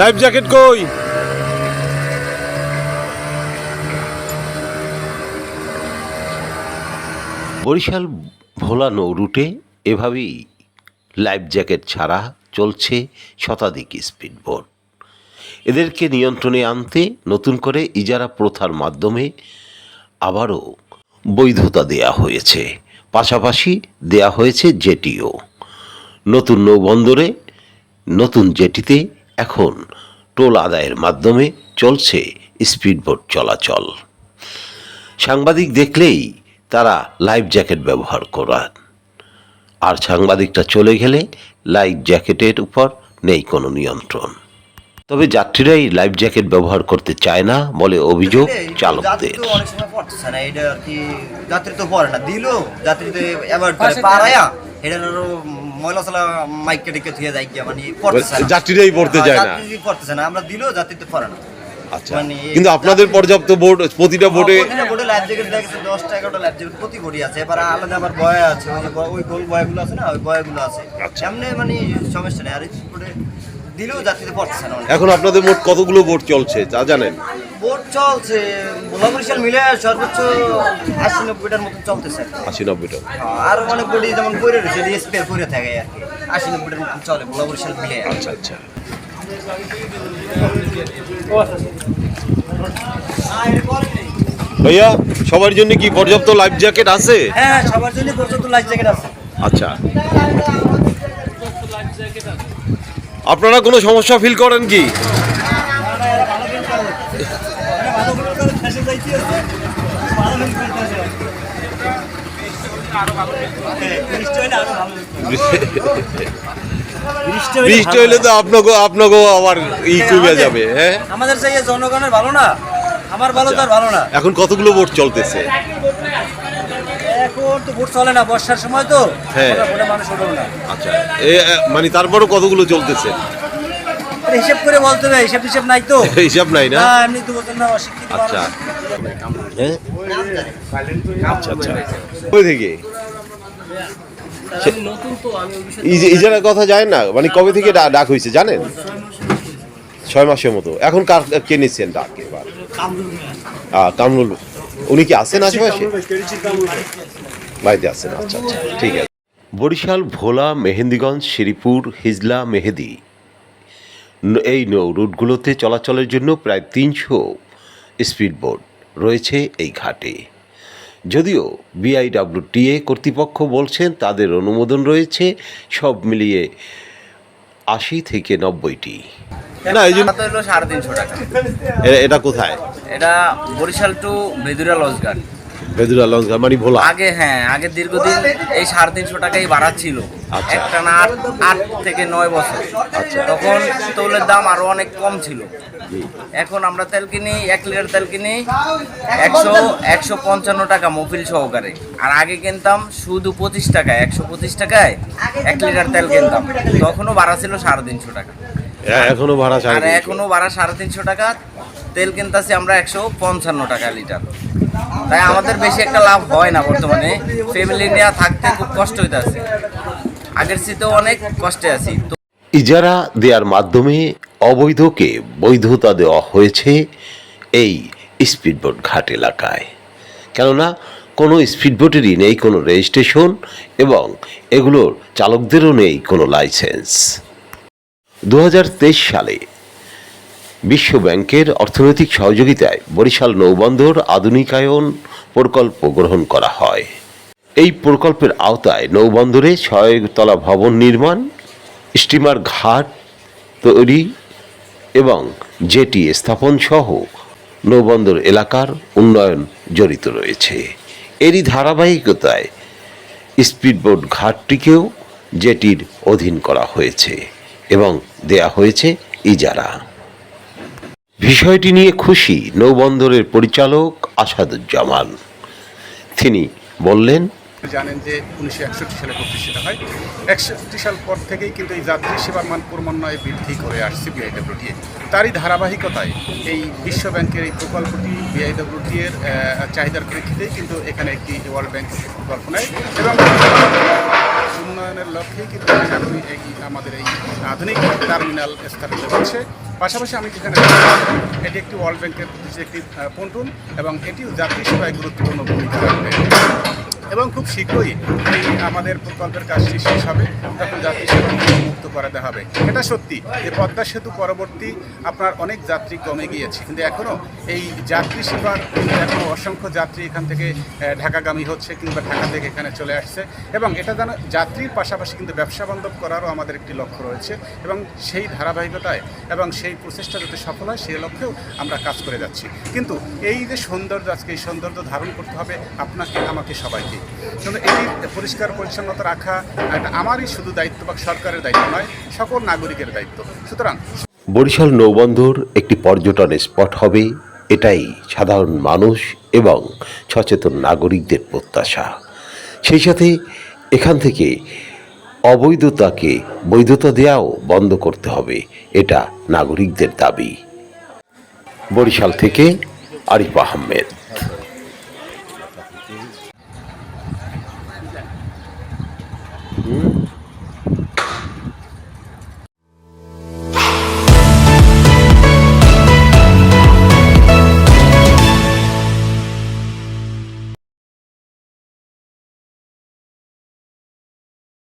Life jacket কই? বরিশাল ভোলা নৌ রুটে এভাবেই লাইফ জ্যাকেট ছাড়া চলছে শতাধিক স্পিডবোট। এদেরকে নিয়ন্ত্রণে আনতে নতুন করে ইজারা প্রথার মাধ্যমে আবারও বৈধতা দেয়া হয়েছে, পাশাপাশি দেয়া হয়েছে জেটিও। নতুন নৌবন্দরে নতুন জেটিতে এখন টোল আদায়ের মাধ্যমে চলছে স্পিডবোট চলাচল। সাংবাদিক দেখলেই তারা লাইফ জ্যাকেট ব্যবহার করান, আর সাংবাদিকটা চলে গেলে লাইফ জ্যাকেটের উপর নেই কোনো নিয়ন্ত্রণ। তবে যাত্রীরাই লাইফ জ্যাকেট ব্যবহার করতে চায় না বলে অভিযোগ চালকদের। যাত্রী তো পড়ে না দিল, যাত্রী তো অ্যাভয়েড করে পারায়া এটা ময়লা চলা মাইক কেটে থুয়ে যায় গিয়া, মানে যাত্রীরাই পড়তে চায় না, পড়তেছে না। আমরা দিলেও যাত্রী তো পড়ে না। আচ্ছা, কিন্তু আপনাদের পর্যাপ্ত বোট প্রতিটা বোটে লাইফ জ্যাকেট দেখেছে 10টা 11টা লাইফ জ্যাকেট প্রতি বোটই আছে। এবার আলাদা আবার বয় আছে, ওই যে ওই গোল বয়গুলো আছে না, ওই বয়গুলো আছে। সামনে মানে সমস্যা নেই। আর এই বোটে দিলেও যাত্রীতে পড়তেছে না। এখন আপনাদের মোট কতগুলো বোট চলছে তা জানেন? বোট চলছে ভোলা বরিশাল মিলে সর্বোচ্চ 80-90টার মতো চলতেছে। 80-90টা। আর অনেক বোটই যেমন পড়ে রয়েছে, স্পেয়ার পড়ে থাকে আর কি। 80-90টার মতো চলে ভোলা বরিশাল মিলে। আচ্ছা আচ্ছা। ভাইয়া, সবার জন্য কি পর্যাপ্ত লাইফ জ্যাকেট আছে? হ্যাঁ, সবার জন্য পর্যাপ্ত লাইফ জ্যাকেট আছে। আচ্ছা, আপনারা কোনো সমস্যা ফিল করেন কি? বৃষ্টি হইলে তো আপনাকে আবার কমে যাবে। হ্যাঁ, আমাদের চাই জনগণের ভালো না, আমার ভালো তার ভালো না। এখন কতগুলো বোট চলতেছে? এখন তো বোট চলে না, বর্ষার সময় তো। হ্যাঁ, মানুষ ওঠে না। আচ্ছা, মানে তারপরও কতগুলো চলতেছে হিসাব করে বলতে হবে, হিসাব নাই তো। হিসাব নাই না, এমনি তো বলতেন না, অশিক্ষিত। আচ্ছা আচ্ছা আচ্ছা। কই থেকে ইজারার কথা যায় না, মানে কবে থেকে ডাক হয়েছে জানেন? 6 মাসের মতো। এখন কে নিচ্ছেন ডাক? এবার কামরুল, উনি কি আছেন আশেপাশে? বাড়িতে আছেন। আচ্ছা আচ্ছা, ঠিক আছে। বরিশাল ভোলা মেহেন্দিগঞ্জ শ্রীপুর হিজলা মেহেদি এই নৌ রুটগুলোতে চলাচলের জন্য প্রায় 300 স্পিডবোট রয়েছে এই ঘাটে। যদিও বিআইডব্লিউটিএ কর্তৃপক্ষ বলছেন তাদের অনুমোদন রয়েছে সব মিলিয়ে 80 থেকে 90টি। না, এই জন্য 350 টাকা। এটা কোথায়? এটা বরিশাল টু বেদুরা লঞ্চঘাট। বেদুরা লঞ্চঘাট মানে ভোলা। আগে দীর্ঘদিন এই 350 টাকাই ভাড়া ছিল। আচ্ছা। একটা না 8 থেকে 9 বছর। আচ্ছা। তখন তৈলের দাম আরো অনেক কম ছিল। এখন আমরা তেল কিনি, 1 লিটার তেল কিনি 155 টাকা মফিল সহকারে। আর আগে কিনতাম শুধু 25 টাকায়, 125 টাকায় 1 লিটার তেল কিনতাম। তখনও ভাড়া ছিল 350 টাকা। এখনো ভাড়া? আর এখনো ভাড়া 350 টাকা। তেল কিনতেছি আমরা 155 টাকা লিটার। তাই আমাদের বেশি একটা লাভ হয় না বর্তমানে। ফ্যামিলি নিয়ে থাকতে খুব কষ্ট হইতেছে। আগের চেয়েও অনেক কষ্টে আছি। ইজারা দেওয়ার মাধ্যমে অবৈধকে বৈধতা দেওয়া হয়েছে এই স্পিডবোট ঘাট এলাকায়। কেননা কোনো স্পিডবোটেরই নেই কোনো রেজিস্ট্রেশন এবং এগুলোর চালকদেরও নেই কোনো লাইসেন্স। 2023 সালে বিশ্ব ব্যাংকের অর্থনৈতিক সহযোগিতায় বরিশাল নৌবন্দর আধুনিকায়ন প্রকল্প গ্রহণ করা হয়। এই প্রকল্পের আওতায় নৌবন্দরে 6 তলা ভবন নির্মাণ, স্টিমার ঘাট তৈরি এবং জেটি স্থাপন সহ নৌবন্দর এলাকার উন্নয়ন জড়িত রয়েছে। এরই ধারাবাহিকতায় স্পিডবোট ঘাটটিকেও জেটির অধীন করা হয়েছে এবং দেয়া হয়েছে ইজারা। বিষয়টি নিয়ে খুশি নৌবন্দরের পরিচালক আসাদুজ্জামান। তিনি বললেন, জানেন যে 1961 সালে প্রতিষ্ঠিত হয়। 61 সাল পর থেকেই কিন্তু এই যাত্রী সেবার মান ক্রমান্বয়ে বৃদ্ধি করে আসছে বিআইডব্লিউটিএ। তারই ধারাবাহিকতায় এই বিশ্ব ব্যাংকের এই প্রকল্পটি বিআইডব্লিউটিএর চাহিদার প্রেক্ষিতেই কিন্তু এখানে একটি ওয়ার্ল্ড ব্যাংক প্রকল্প নেয় এবং উন্নয়নের লক্ষ্যেই কিন্তু আধুনিক আমাদের এই আধুনিক টার্মিনাল স্থাপিত হচ্ছে। পাশাপাশি আমি যেখানে এটি একটি ওয়ার্ল্ড ব্যাংকের প্রতিষ্ঠিত একটি পন্টুন এবং এটিও যাত্রী সেবায় গুরুত্বপূর্ণ ভূমিকা রাখবে এবং খুব শীঘ্রই এই আমাদের প্রকল্পের কাজটি শেষ হবে, তখন যাত্রী সেবা মুক্ত করে দেওয়া হবে। এটা সত্যি যে পদ্মা সেতু পরবর্তী আপনার অনেক যাত্রী কমে গিয়েছে, কিন্তু এখনও এই যাত্রী সেবার এখনও অসংখ্য যাত্রী এখান থেকে ঢাকাগামী হচ্ছে কিংবা ঢাকা থেকে এখানে চলে আসছে এবং এটা যেন যাত্রীর পাশাপাশি কিন্তু ব্যবসা বান্ধব করারও আমাদের একটি লক্ষ্য রয়েছে এবং সেই ধারাবাহিকতায় এবং সেই প্রচেষ্টা যাতে সফল হয় সেই লক্ষ্যেও আমরা কাজ করে যাচ্ছি। কিন্তু এই যে সৌন্দর্য, আজকে এই সৌন্দর্য ধারণ করতে হবে আপনাকে, আমাকে, সবাইকে। কিন্তু এটি পরিষ্কার পরিচ্ছন্নতা রাখা এটা আমারই শুধু দায়িত্ব বা সরকারের দায়িত্ব নয়, সকল নাগরিকের দায়িত্ব। সুতরাং বরিশাল নৌবন্দর একটি পর্যটন স্পট হবে, এটাই সাধারণ মানুষ এবং সচেতন নাগরিকদের প্রত্যাশা। সেই সাথে এখান থেকে অবৈধতাকে বৈধতা দেওয়াও বন্ধ করতে হবে, এটা নাগরিকদের দাবি। বরিশাল থেকে আরিফ আহমেদ।